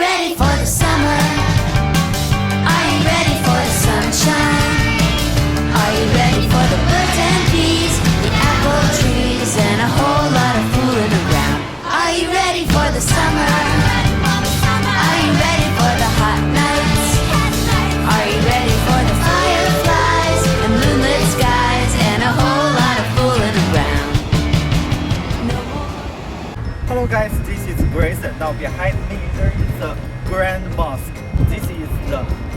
ready for the summer? Are you ready for the sunshine? Are you ready for the birds and bees, the apple trees, and a whole lot of fooling around? Are you ready for the summer? Are you ready for the hot nights? Are you ready for the fireflies and moonlit skies and a whole lot of fooling around? Hello guys, this is Grayson. Now behind me there is the Grand Mosque. This is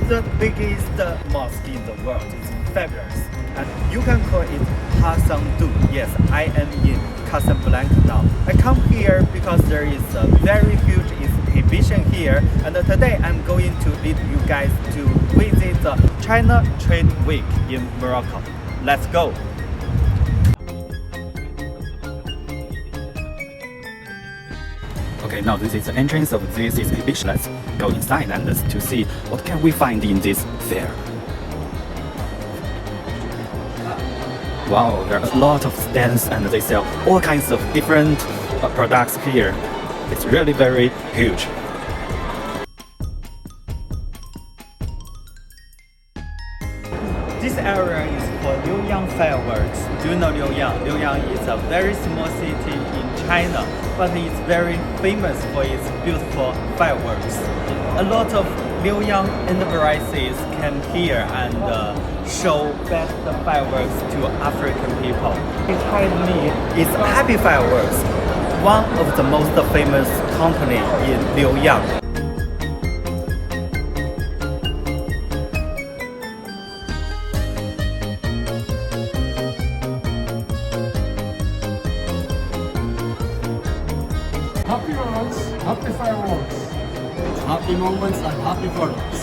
the biggest mosque in the world. It's fabulous. And you can call it Hasandu. Yes, I am in Casablanca now. I come here because there is a very huge exhibition here, and today I'm going to lead you guys to visit the China Trade Week in Morocco. Let's go! Okay, now this is the entrance of this exhibition. Let's go inside and to see what can we find in this fair. Wow, there are a lot of stands and they sell all kinds of different products here. It's really very huge. This area is for Liuyang fireworks. Do you know Liuyang? Liuyang is a very small city in China, but it's very famous for its beautiful fireworks. A lot of Liuyang enterprises came here and show best fireworks to African people. Behind me is Happy Fireworks, one of the most famous company in Liuyang. Happy moments, happy fireworks. Happy moments and happy fireworks.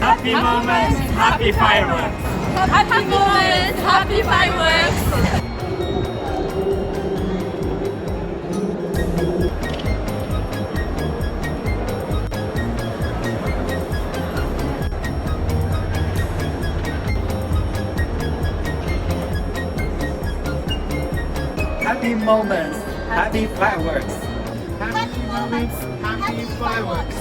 Happy moments, happy fireworks. Happy moments, happy fireworks. Happy moments, happy fireworks. Happy moments, happy fireworks.